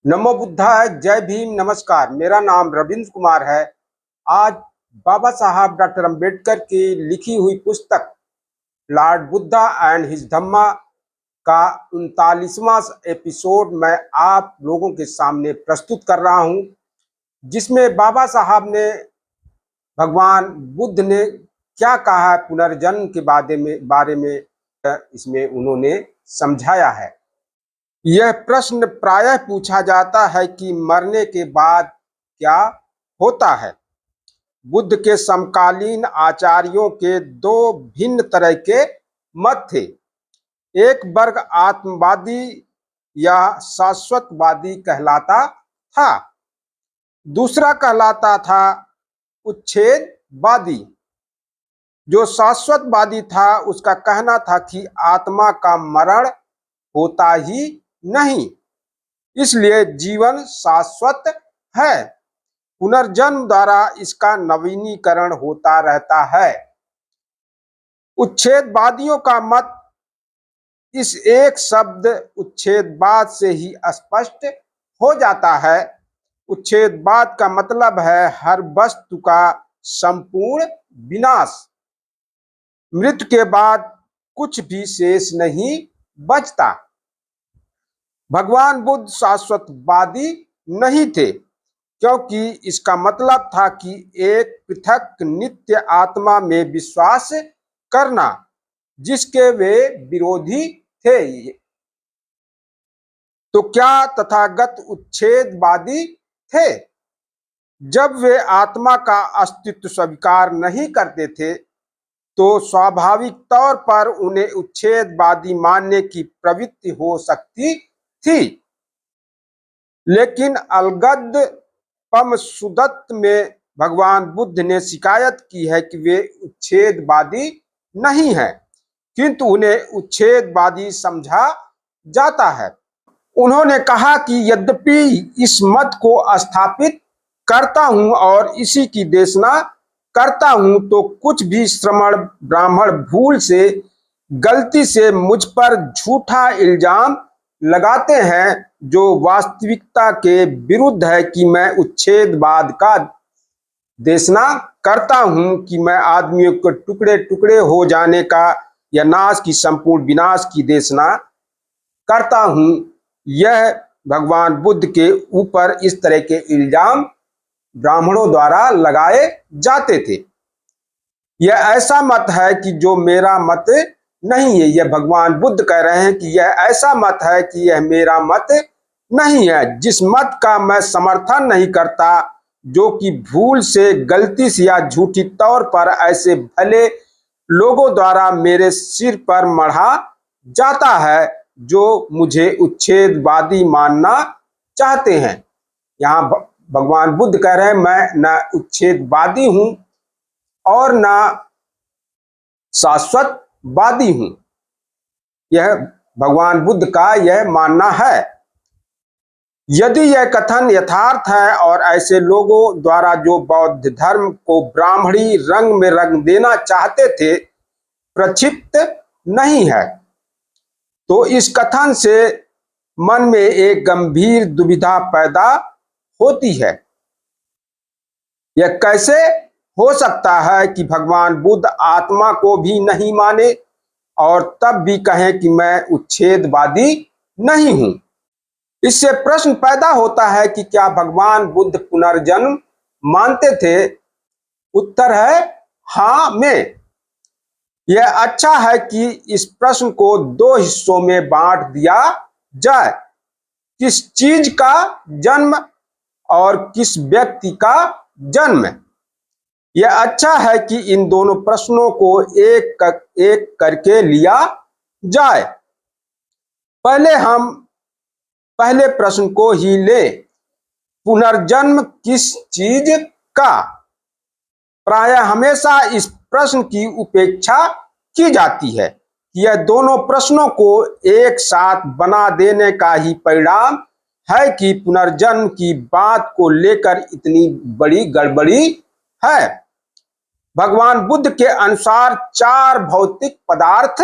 नमो बुद्धाय, जय भीम, नमस्कार। मेरा नाम रविंद्र कुमार है। आज बाबा साहब डॉक्टर अंबेडकर की लिखी हुई पुस्तक लॉर्ड बुद्धा एंड हिज धम्मा का 39वां एपिसोड मैं आप लोगों के सामने प्रस्तुत कर रहा हूं, जिसमें बाबा साहब ने भगवान बुद्ध ने क्या कहा है पुनर्जन्म के बारे में इसमें उन्होंने समझाया है। यह प्रश्न प्रायः पूछा जाता है कि मरने के बाद क्या होता है। बुद्ध के समकालीन आचार्यों के दो भिन्न तरह के मत थे। एक वर्ग आत्मवादी या शाश्वतवादी कहलाता था, दूसरा कहलाता था उच्छेदवादी। जो शाश्वतवादी था उसका कहना था कि आत्मा का मरण होता ही नहीं, इसलिए जीवन शाश्वत है। पुनर्जन्म द्वारा इसका नवीनीकरण होता रहता है। उच्छेदवादियों का मत इस एक शब्द उच्छेदवाद से ही स्पष्ट हो जाता है। उच्छेदवाद का मतलब है हर वस्तु का संपूर्ण विनाश। मृत्यु के बाद कुछ भी शेष नहीं बचता। भगवान बुद्ध शाश्वतवादी नहीं थे, क्योंकि इसका मतलब था कि एक पृथक नित्य आत्मा में विश्वास करना, जिसके वे विरोधी थे। तो क्या तथागत उच्छेदवादी थे? जब वे आत्मा का अस्तित्व स्वीकार नहीं करते थे, तो स्वाभाविक तौर पर उन्हें उच्छेदवादी मानने की प्रवृत्ति हो सकती थी। लेकिन अलगद पमसुदत्त में भगवान बुद्ध ने शिकायत की है कि वे उच्छेदवादी नहीं हैं, किंतु उन्हें उच्छेदवादी समझा जाता है। उन्होंने कहा कि यद्यपि इस मत को स्थापित करता हूं और इसी की देशना करता हूं, तो कुछ भी श्रमण ब्राह्मण भूल से गलती से मुझ पर झूठा इल्जाम लगाते हैं, जो वास्तविकता के विरुद्ध है कि मैं उच्छेदवाद का देशना करता हूं, कि मैं आदमियों के टुकड़े टुकड़े हो जाने का या नाश की संपूर्ण विनाश की देशना करता हूं। यह भगवान बुद्ध के ऊपर इस तरह के इल्जाम ब्राह्मणों द्वारा लगाए जाते थे। यह ऐसा मत है कि जो मेरा मत नहीं है। यह भगवान बुद्ध कह रहे हैं कि यह ऐसा मत है कि यह मेरा मत नहीं है। जिस मत का मैं समर्थन नहीं करता, जो कि भूल से, गलती से या झूठी तौर पर ऐसे भले लोगों द्वारा मेरे सिर पर मढ़ा जाता है, जो मुझे उच्छेदवादी मानना चाहते हैं। यहाँ भगवान बुद्ध कह रहे हैं मैं न उच्छेदवादी हूं और न शाश्वतवादी हूं। यह भगवान बुद्ध का यह मानना है। यदि यह कथन यथार्थ है और ऐसे लोगों द्वारा जो बौद्ध धर्म को ब्राह्मणी रंग में रंग देना चाहते थे प्रक्षिप्त नहीं है, तो इस कथन से मन में एक गंभीर दुविधा पैदा होती है। यह कैसे हो सकता है कि भगवान बुद्ध आत्मा को भी नहीं माने और तब भी कहें कि मैं उच्छेदवादी नहीं हूं? इससे प्रश्न पैदा होता है कि क्या भगवान बुद्ध पुनर्जन्म मानते थे? उत्तर है हाँ में। यह अच्छा है कि इस प्रश्न को दो हिस्सों में बांट दिया जाए, किस चीज का जन्म और किस व्यक्ति का जन्म। यह अच्छा है कि इन दोनों प्रश्नों को एक करके लिया जाए। पहले हम पहले प्रश्न को ही लें, पुनर्जन्म किस चीज का। प्रायः हमेशा इस प्रश्न की उपेक्षा की जाती है। यह दोनों प्रश्नों को एक साथ बना देने का ही परिणाम है कि पुनर्जन्म की बात को लेकर इतनी बड़ी गड़बड़ी है। भगवान बुद्ध के अनुसार चार भौतिक पदार्थ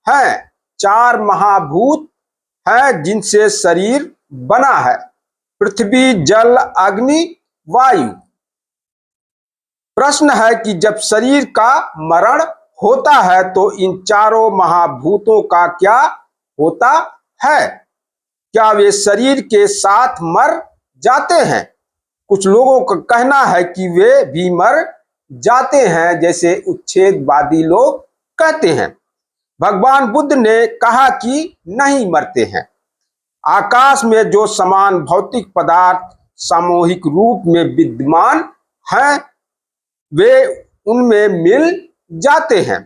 हैं, चार महाभूत हैं जिनसे शरीर बना है। पृथ्वी, जल, अग्नि, वायु। प्रश्न है कि जब शरीर का मरण होता है तो इन चारों महाभूतों का क्या होता है? क्या वे शरीर के साथ मर जाते हैं? कुछ लोगों का कहना है कि वे भी मर जाते हैं, जैसे उच्छेदवादी लोग कहते हैं। भगवान बुद्ध ने कहा कि नहीं मरते हैं। आकाश में जो समान भौतिक पदार्थ सामूहिक रूप में विद्यमान हैं, वे उनमें मिल जाते हैं।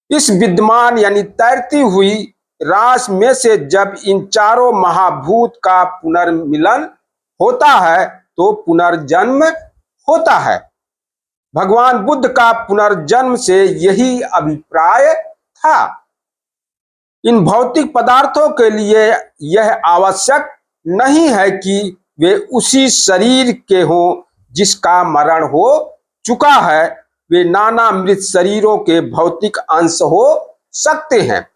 इस विद्यमान यानी तैरती हुई रास में से जब इन चारों महाभूत का पुनर्मिलन होता है तो पुनर्जन्म होता है। भगवान बुद्ध का पुनर्जन्म से यही अभिप्राय था। इन भौतिक पदार्थों के लिए यह आवश्यक नहीं है कि वे उसी शरीर के हों जिसका मरण हो चुका है। वे नाना मृत शरीरों के भौतिक अंश हो सकते हैं।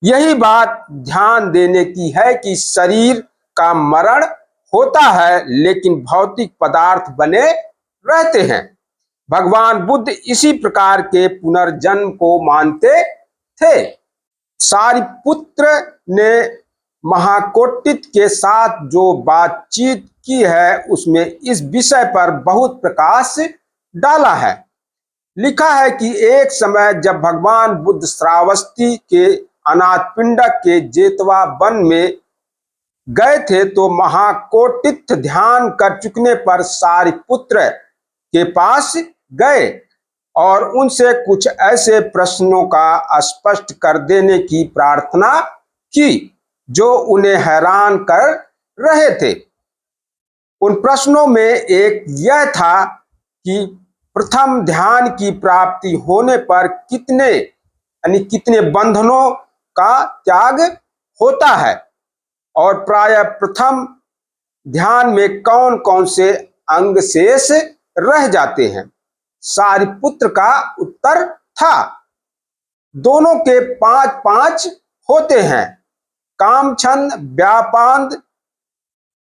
यही बात ध्यान देने की है कि शरीर का मरण होता है लेकिन भौतिक पदार्थ बने रहते हैं। भगवान बुद्ध इसी प्रकार के पुनर्जन्म को मानते थे। सारिपुत्र ने महाकोटित के साथ जो बातचीत की है उसमें इस विषय पर बहुत प्रकाश डाला है। लिखा है कि एक समय जब भगवान बुद्ध श्रावस्ती के अनाथपिंडक के जेतवा वन में गए थे तो महाकोटित ध्यान कर चुकने पर सारिपुत्र के पास गए और उनसे कुछ ऐसे प्रश्नों का स्पष्ट कर देने की प्रार्थना की जो उन्हें हैरान कर रहे थे। उन प्रश्नों में एक यह था कि प्रथम ध्यान की प्राप्ति होने पर कितने बंधनों का त्याग होता है और प्रायः प्रथम ध्यान में कौन कौन से अंग शेष रह जाते हैं। सारिपुत्र का उत्तर था, दोनों के 5-5 होते हैं। काम, छंद, व्यापाद,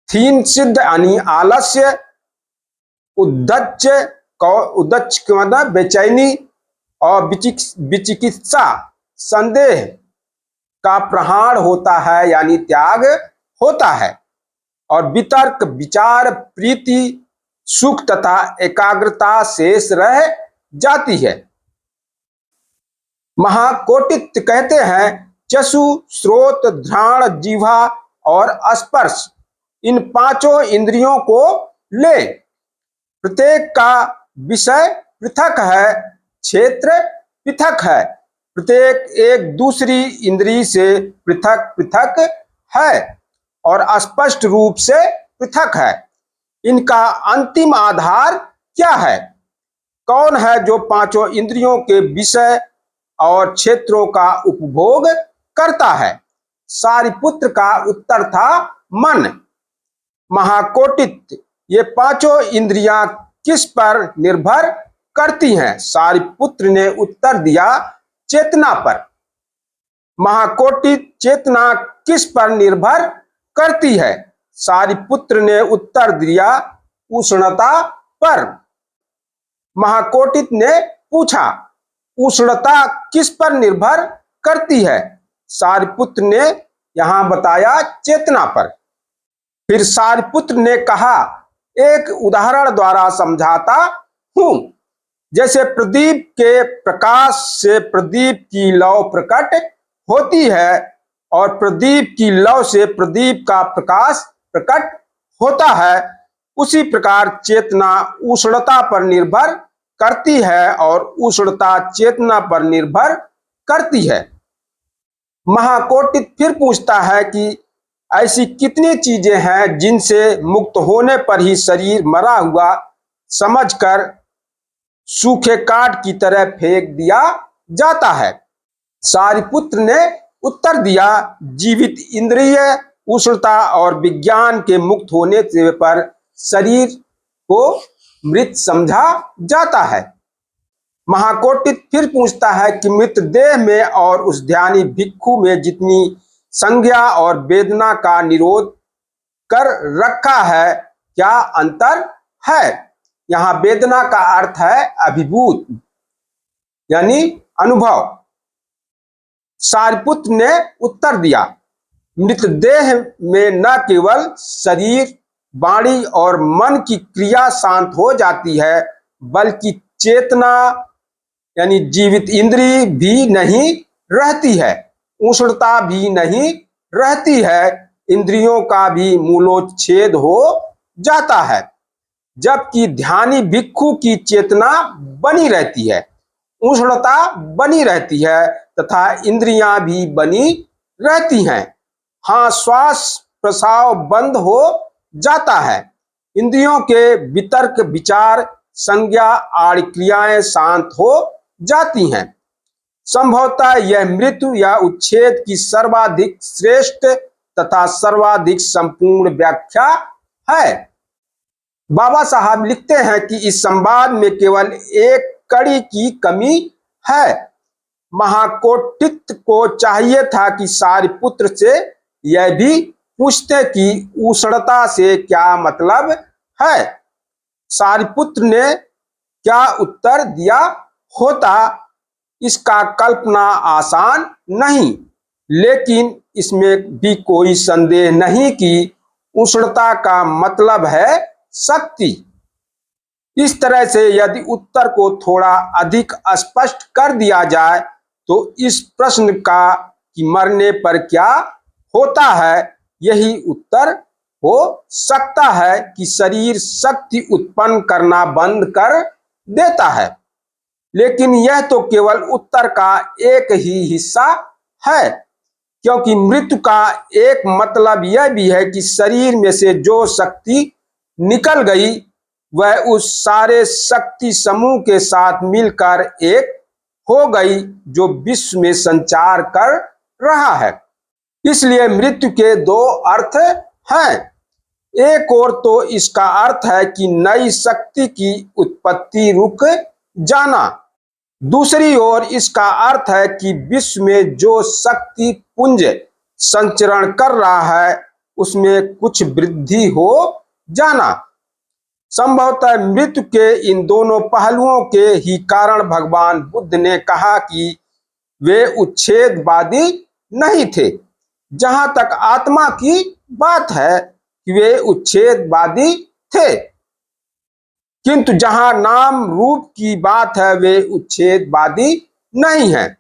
थीन सिद्ध यानी आलस्य, उद्दच्च के मतलब बेचैनी और विचिकित्सा संदेह का प्रहार होता है यानी त्याग होता है और वितर्क, विचार, प्रीति, सुख तथा एकाग्रता शेष रह जाती है। महाकोटित कहते हैं चक्षु, श्रोत, घ्राण, जिह्वा और स्पर्श इन पांचों इंद्रियों को ले। प्रत्येक का विषय पृथक है, क्षेत्र पृथक है। प्रत्येक एक दूसरी इंद्रिय से पृथक पृथक है और स्पष्ट रूप से पृथक है। इनका अंतिम आधार क्या है? कौन है जो पांचों इंद्रियों के विषय और क्षेत्रों का उपभोग करता है? सारिपुत्र का उत्तर था मन। महाकोटित, ये पांचों इंद्रियां किस पर निर्भर करती हैं? सारिपुत्र ने उत्तर दिया, चेतना पर। महाकोटित, चेतना किस पर निर्भर करती है? सारिपुत्र ने उत्तर दिया, उष्णता पर। महाकोटित ने पूछा, उष्णता किस पर निर्भर करती है? सारिपुत्र ने यहां बताया, चेतना पर। फिर सारिपुत्र ने कहा, एक उदाहरण द्वारा समझाता हूं। जैसे प्रदीप के प्रकाश से प्रदीप की लौ प्रकट होती है और प्रदीप की लौ से प्रदीप का प्रकाश प्रकट होता है, उसी प्रकार चेतना उष्णता पर निर्भर करती है और उष्णता चेतना पर निर्भर करती है। महाकोटित फिर पूछता है कि ऐसी कितनी चीजें हैं जिनसे मुक्त होने पर ही शरीर मरा हुआ समझकर सूखे काट की तरह फेंक दिया जाता है? सारिपुत्र ने उत्तर दिया, जीवित इंद्रिय, उष्णता और विज्ञान के मुक्त होने पर शरीर को मृत समझा जाता है। महाकोटित फिर पूछता है कि मृत देह में और उस ध्यानी भिक्षु में जितनी संज्ञा और वेदना का निरोध कर रखा है, क्या अंतर है? यहाँ वेदना का अर्थ है अभिभूत यानी अनुभव। सारिपुत्र ने उत्तर दिया, मृतदेह में न केवल शरीर, वाणी और मन की क्रिया शांत हो जाती है, बल्कि चेतना यानी जीवित इंद्री भी नहीं रहती है, उष्णता भी नहीं रहती है, इंद्रियों का भी मूलोच्छेद हो जाता है, जबकि ध्यानी भिक्षु की चेतना बनी रहती है, उष्णता बनी रहती है तथा इंद्रियां भी बनी रहती हैं। हाँ, श्वास प्रश्वास बंद हो जाता है, इंद्रियों के वितर्क, विचार, संज्ञा आदि क्रियाएं शांत हो जाती हैं। संभवतः यह मृत्यु या उच्छेद की सर्वाधिक श्रेष्ठ तथा सर्वाधिक संपूर्ण व्याख्या है। बाबा साहब लिखते हैं कि इस संवाद में केवल एक कड़ी की कमी है। महाकोटित को चाहिए था कि सारिपुत्र से यह भी पूछते कि उष्णता से क्या मतलब है। सारिपुत्र ने क्या उत्तर दिया होता, इसका कल्पना आसान नहीं, लेकिन इसमें भी कोई संदेह नहीं कि उष्णता का मतलब है शक्ति। इस तरह से यदि उत्तर को थोड़ा अधिक स्पष्ट कर दिया जाए तो इस प्रश्न का कि मरने पर क्या होता है, यही उत्तर हो सकता है कि शरीर शक्ति उत्पन्न करना बंद कर देता है। लेकिन यह तो केवल उत्तर का एक ही हिस्सा है, क्योंकि मृत्यु का एक मतलब यह भी है कि शरीर में से जो शक्ति निकल गई वह उस सारे शक्ति समूह के साथ मिलकर एक हो गई जो विश्व में संचार कर रहा है। इसलिए मृत्यु के दो अर्थ हैं। एक ओर तो इसका अर्थ है कि नई शक्ति की उत्पत्ति रुक जाना, दूसरी ओर इसका अर्थ है कि विश्व में जो शक्ति पुंज संचरण कर रहा है उसमें कुछ वृद्धि हो जाना। संभवतः मृत्यु के इन दोनों पहलुओं के ही कारण भगवान बुद्ध ने कहा कि वे उच्छेदवादी नहीं थे। जहां तक आत्मा की बात है कि वे उच्छेदवादी थे, किंतु जहां नाम रूप की बात है वे उच्छेदवादी नहीं है।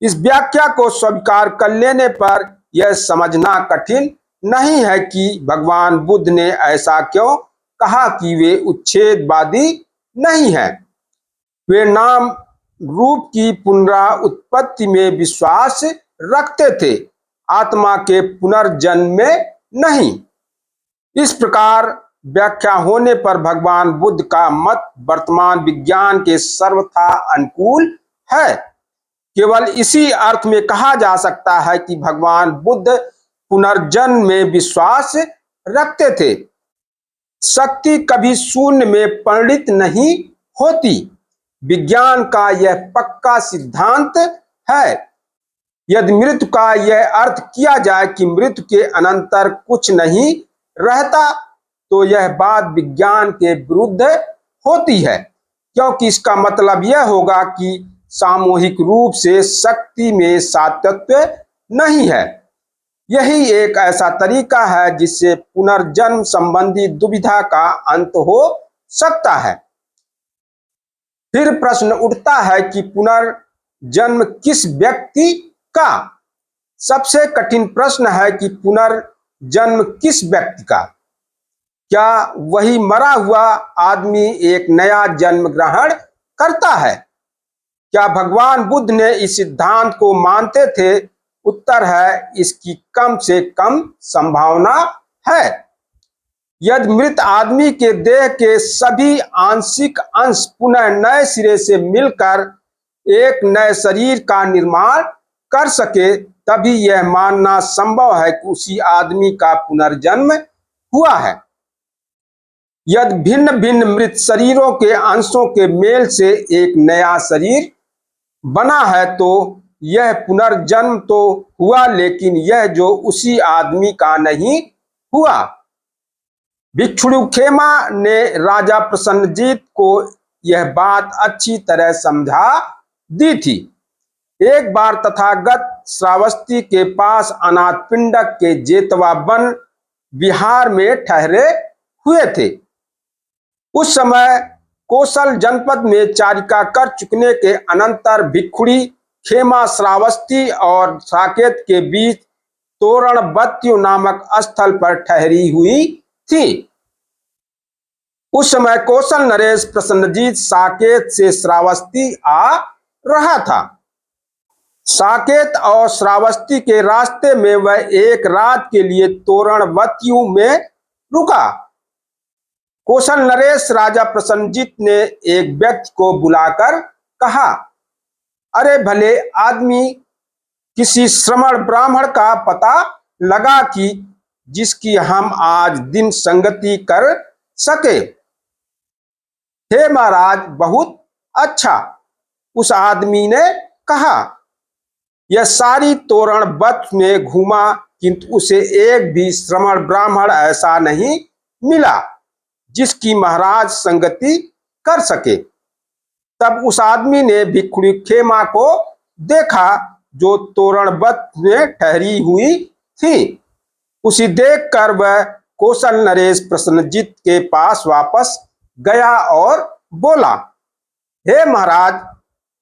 इस व्याख्या को स्वीकार कर लेने पर यह समझना कठिन नहीं है कि भगवान बुद्ध ने ऐसा क्यों कहा कि वे उच्छेदवादी नहीं है। वे नाम रूप की पुनराउत्पत्ति में विश्वास रखते थे, आत्मा के पुनर्जन्म में नहीं। इस प्रकार व्याख्या होने पर भगवान बुद्ध का मत वर्तमान विज्ञान के सर्वथा अनुकूल है। केवल इसी अर्थ में कहा जा सकता है कि भगवान बुद्ध पुनर्जन्म में विश्वास रखते थे। शक्ति कभी शून्य में परिणित नहीं होती, विज्ञान का यह पक्का सिद्धांत है। यदि मृत्यु का यह अर्थ किया जाए कि मृत्यु के अनंतर कुछ नहीं रहता तो यह बात विज्ञान के विरुद्ध होती है, क्योंकि इसका मतलब यह होगा कि सामूहिक रूप से शक्ति में सातत्य नहीं है। यही एक ऐसा तरीका है जिससे पुनर्जन्म संबंधी दुविधा का अंत हो सकता है। फिर प्रश्न उठता है कि पुनर्जन्म किस व्यक्ति का? सबसे कठिन प्रश्न है कि पुनर्जन्म किस व्यक्ति का? क्या वही मरा हुआ आदमी एक नया जन्म ग्रहण करता है? क्या भगवान बुद्ध ने इस सिद्धांत को मानते थे? उत्तर है इसकी कम से कम संभावना है। यदि मृत आदमी के देह के सभी आंशिक अंश पुनः नए सिरे से मिलकर एक नए शरीर का निर्माण कर सके, तभी यह मानना संभव है कि उसी आदमी का पुनर्जन्म हुआ है। यदि भिन्न भिन्न मृत शरीरों के अंशों के मेल से एक नया शरीर बना है तो यह पुनर्जन्म तो हुआ, लेकिन यह जो उसी आदमी का नहीं हुआ। भिक्षुखेमा ने राजा प्रसन्नजीत को यह बात अच्छी तरह समझा दी थी। एक बार तथागत श्रावस्ती के पास अनाथपिंडक के जेतवा वन बिहार में ठहरे हुए थे। उस समय कौशल जनपद में चारिका कर चुकने के अनंतर भिक्षुड़ी खेमा श्रावस्ती और साकेत के बीच तोरणबत्त्यु नामक स्थल पर ठहरी हुई थी। उस समय कौशल नरेश प्रसन्नजीत साकेत से श्रावस्ती आ रहा था। साकेत और श्रावस्ती के रास्ते में वह एक रात के लिए तोरणबत्त्यु में रुका। कौशल नरेश राजा प्रसन्नजीत ने एक व्यक्ति को बुलाकर कहा, अरे भले आदमी, किसी श्रमण ब्राह्मण का पता लगा कि जिसकी हम आज दिन संगति कर सके। हे महाराज, बहुत अच्छा, उस आदमी ने कहा। यह सारी तोरणबत्त में घूमा किंतु उसे एक भी श्रमण ब्राह्मण ऐसा नहीं मिला जिसकी महाराज संगति कर सके। तब उस आदमी ने भिक्षुड़ी खेमा को देखा जो तोरणबत्त में ठहरी हुई थी। उसे देखकर वह कौशल नरेश प्रसन्नजीत के पास वापस गया और बोला, हे महाराज,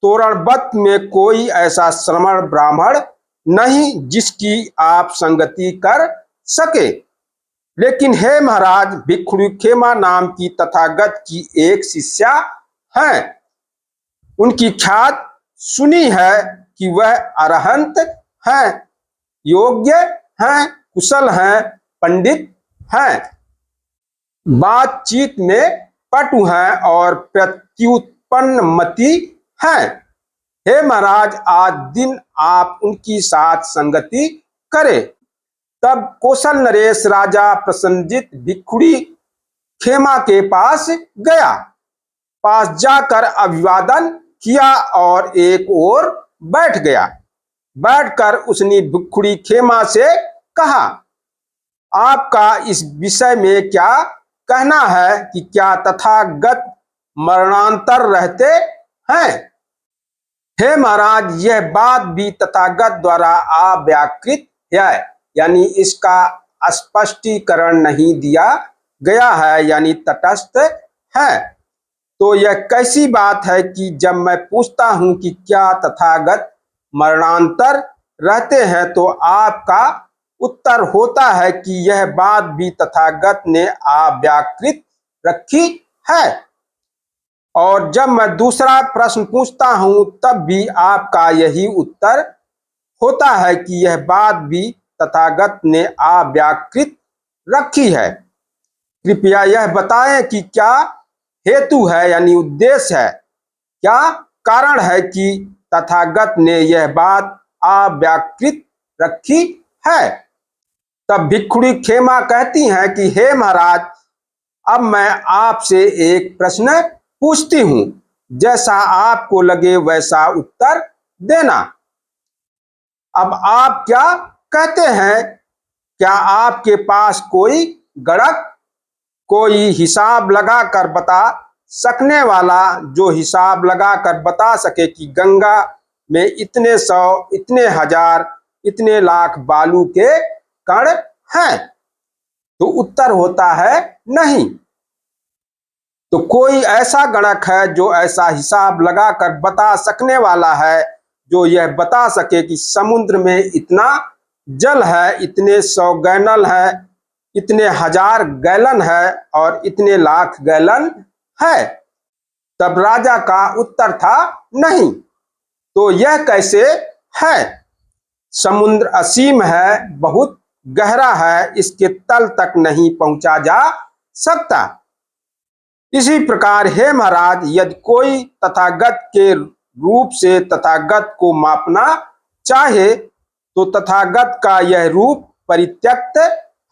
तोरणबत्त में कोई ऐसा श्रमण ब्राह्मण नहीं जिसकी आप संगति कर सके। लेकिन हे महाराज, भिक्षुड़ी खेमा नाम की तथागत की एक शिष्या हैं। उनकी ख्यात सुनी है कि वह अरहंत हैं, योग्य हैं, कुशल हैं, पंडित हैं, बातचीत में पटु हैं और प्रत्युत्पन्नमति हैं। हे महाराज, आज दिन आप उनकी साथ संगति करें। तब कौशल नरेश राजा प्रसन्नजीत भिक्षुड़ी खेमा के पास गया, पास जाकर अभिवादन किया और एक ओर बैठ गया। बैठकर उसने भिक्षुड़ी खेमा से कहा, आपका इस विषय में क्या कहना है कि क्या तथागत मरणांतर रहते हैं? हे महाराज, यह बात भी तथागत द्वारा अव्याकृत है, यानी इसका स्पष्टीकरण नहीं दिया गया है, यानी तटस्थ है। तो यह कैसी बात है कि जब मैं पूछता हूं कि क्या तथागत मरणांतर रहते हैं तो आपका उत्तर होता है कि यह बात भी तथागत ने अव्याकृत रखी है। और जब मैं दूसरा प्रश्न पूछता हूं तब भी आपका यही उत्तर होता है कि यह बात भी तथागत ने अव्याकृत रखी है। कृपया यह बताएं कि क्या हेतु है, यानी उद्देश्य है, क्या कारण है कि तथागत ने यह बात अव्याकृत रखी है। तब भिक्षुड़ी खेमा कहती हैं कि हे महाराज, अब मैं आपसे एक प्रश्न पूछती हूं, जैसा आपको लगे वैसा उत्तर देना। अब आप क्या कहते हैं? क्या आपके पास कोई गणक, कोई हिसाब लगाकर बता सकने वाला, जो हिसाब लगाकर बता सके कि गंगा में इतने सौ, इतने हजार, इतने लाख बालू के कण हैं? तो उत्तर होता है नहीं। तो कोई ऐसा गणक है जो ऐसा हिसाब लगाकर बता सकने वाला है, जो यह बता सके कि समुद्र में इतना जल है, इतने 100 गैलन है, इतने 1000 गैलन है और इतने लाख गैलन है? तब राजा का उत्तर था नहीं। तो यह कैसे है? समुद्र असीम है, बहुत गहरा है, इसके तल तक नहीं पहुंचा जा सकता। इसी प्रकार हे महाराज, यदि कोई तथागत के रूप से तथागत को मापना चाहे तो तथागत का यह रूप परित्यक्त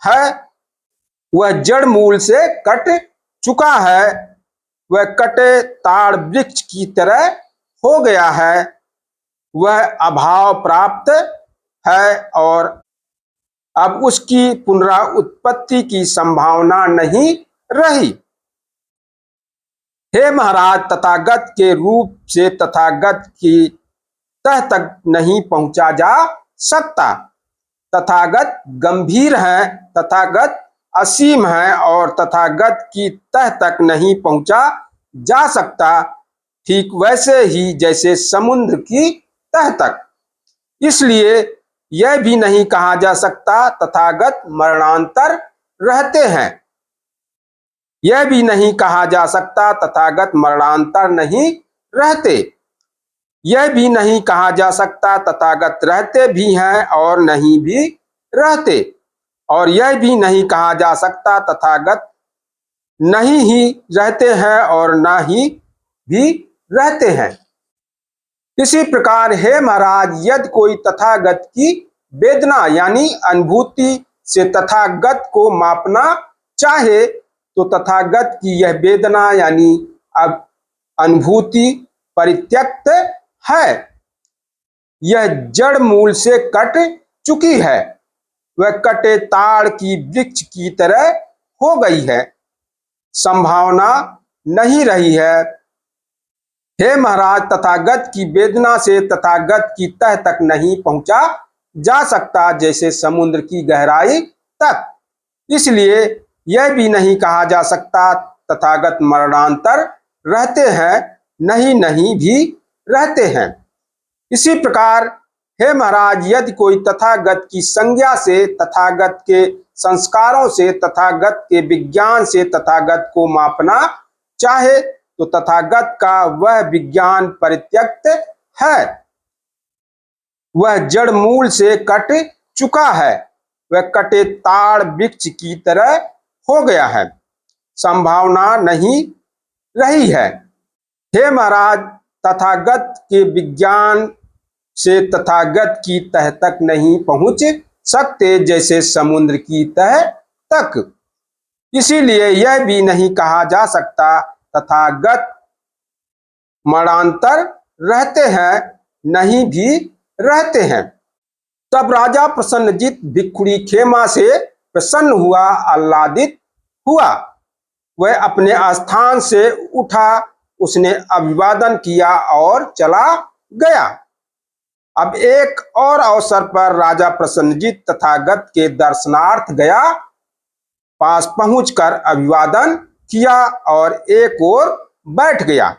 है, वह जड़ मूल से कट चुका है, वह कटे ताड़ वृक्ष की तरह हो गया है, वह अभाव प्राप्त है और अब उसकी पुनराउत्पत्ति की संभावना नहीं रही। हे महाराज, तथागत के रूप से तथागत की तह तक नहीं पहुंचा जा सकता। तथागत गंभीर है, तथागत असीम है और तथागत की तह तक नहीं पहुंचा जा सकता, ठीक वैसे ही जैसे समुद्र की तह तक। इसलिए यह भी नहीं कहा जा सकता तथागत मरणांतर रहते हैं। यह भी नहीं कहा जा सकता तथागत मरणांतर नहीं रहते। यह भी नहीं कहा जा सकता तथागत रहते भी हैं और नहीं भी रहते। और यह भी नहीं कहा जा सकता तथागत नहीं ही रहते हैं और ना ही भी रहते हैं। इसी प्रकार हे महाराज, यदि कोई तथागत की वेदना यानी अनुभूति से तथागत को मापना चाहे तो तथागत की यह वेदना यानी अब अनुभूति परित्यक्त है। यह जड़ मूल से कट चुकी है। वह कटे ताड़ की वृक्ष की तरह हो गई है। संभावना नहीं रही है। हे महाराज, तथागत की वेदना से तथागत की तह तक नहीं पहुंचा जा सकता जैसे समुद्र की गहराई तक। इसलिए यह भी नहीं कहा जा सकता तथागत मरणांतर रहते हैं, नहीं भी रहते हैं। इसी प्रकार हे महाराज, यदि कोई तथागत की संज्ञा से, तथागत के संस्कारों से, तथागत के विज्ञान से तथागत को मापना चाहे तो तथागत का वह विज्ञान परित्यक्त है। वह जड़ मूल से कट चुका है। वह कटे ताड़ वृक्ष की तरह हो गया है। संभावना नहीं रही है। हे महाराज, तथागत के विज्ञान से तथागत की तह तक नहीं पहुंच सकते जैसे समुद्र की तह तक। इसीलिए यह भी नहीं कहा जा सकता तथागत मरणांतर रहते हैं, नहीं भी रहते हैं। तब राजा प्रसन्नजित भिक्षुणी खेमा से प्रसन्न हुआ, आह्लादित हुआ। वह अपने स्थान से उठा, उसने अभिवादन किया और चला गया। अब एक और अवसर पर राजा प्रसन्नजित तथागत के दर्शनार्थ गया। पास पहुंचकर अभिवादन किया और एक ओर बैठ गया।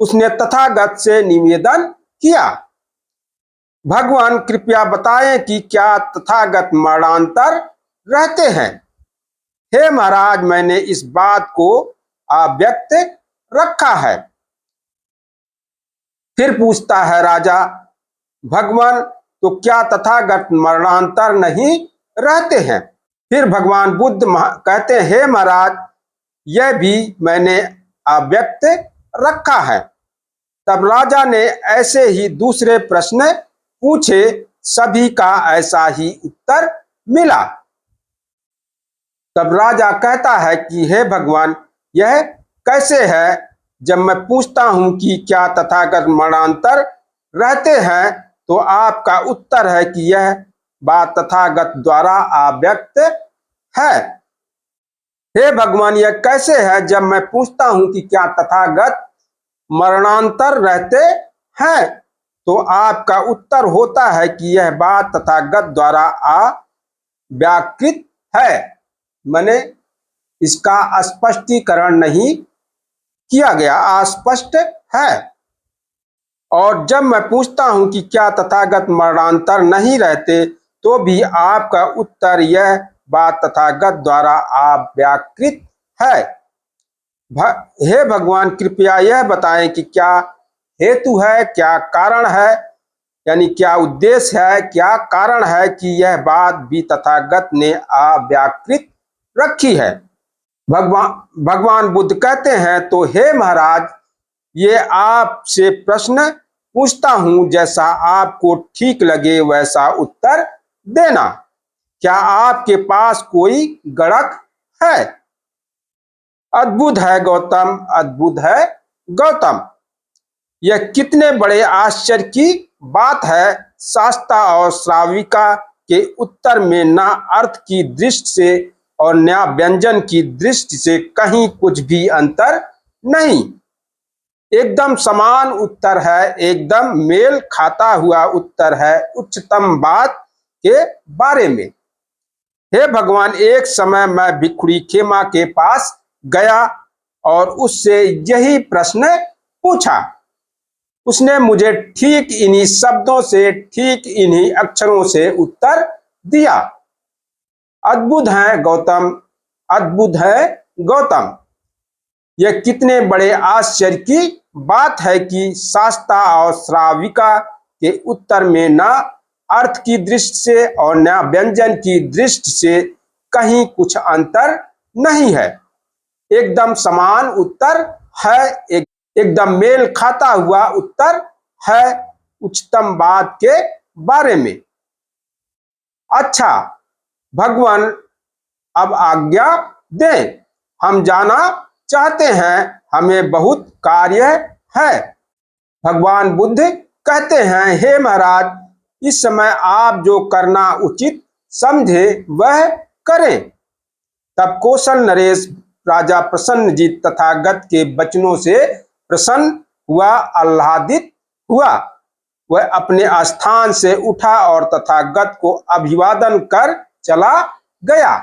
उसने तथागत से निवेदन किया, भगवान कृपया बताएं कि क्या तथागत मरणांतर रहते हैं। हे महाराज, मैंने इस बात को अव्यक्त रखा है। फिर पूछता है राजा, भगवान तो क्या तथागत मरणांतर नहीं रहते हैं। फिर भगवान बुद्ध कहते हैं, हे महाराज, यह भी मैंने अव्यक्त रखा है। तब राजा ने ऐसे ही दूसरे प्रश्न पूछे, सभी का ऐसा ही उत्तर मिला। तब राजा कहता है कि हे भगवान, यह कैसे है? जब मैं पूछता हूं कि क्या तथागत मरणांतर रहते हैं तो आपका उत्तर है कि यह बात तथागत द्वारा अव्यक्त है। हे भगवान, यह कैसे है? जब मैं पूछता हूं कि क्या तथागत मरणांतर रहते हैं तो आपका उत्तर होता है कि यह बात तथागत द्वारा अव्याकृत है। मैंने इसका स्पष्टीकरण नहीं किया गया, अस्पष्ट है। और जब मैं पूछता हूं कि क्या तथागत मरणांतर नहीं रहते तो भी आपका उत्तर यह बात तथागत द्वारा अव्याकृत है। हे भगवान, कृपया यह बताएं कि क्या हेतु है, क्या कारण है, यानी क्या उद्देश्य है, क्या कारण है कि यह बात भी तथागत ने अव्याकृत रखी है। भगवान बुद्ध कहते हैं, तो हे महाराज, ये आपसे प्रश्न पूछता हूं, जैसा आपको ठीक लगे वैसा उत्तर देना। क्या आपके पास कोई गणक है? अद्भुत है गौतम, अद्भुत है गौतम। यह कितने बड़े आश्चर्य की बात है। शास्ता और श्राविका के उत्तर में न अर्थ की दृष्टि से और न व्यंजन की दृष्टि से कहीं कुछ भी अंतर नहीं। एकदम समान उत्तर है, एकदम मेल खाता हुआ उत्तर है उच्चतम बात के बारे में। हे भगवान, एक समय मैं भिखुड़ी खेमा के पास गया और उससे यही प्रश्न पूछा। उसने मुझे ठीक इन्हीं शब्दों से, ठीक इन्हीं अक्षरों से उत्तर दिया। अद्भुत है गौतम, अद्भुत है गौतम। यह कितने बड़े आश्चर्य की बात है कि शास्ता और श्राविका के उत्तर में न अर्थ की दृष्टि से और न व्यंजन की दृष्टि से कहीं कुछ अंतर नहीं है। एकदम समान उत्तर है, एकदम मेल खाता हुआ उत्तर है उच्चतम बात के बारे में। अच्छा भगवान, अब आज्ञा दें, हम जाना चाहते हैं, हमें बहुत कार्य है। भगवान बुद्ध कहते हैं, हे महाराज, इस समय आप जो करना उचित समझे वह करें। तब कौशल नरेश राजा प्रसन्नजीत तथागत के वचनों से प्रसन्न हुआ, आह्लादित हुआ। वह अपने स्थान से उठा और तथागत को अभिवादन कर चला गया।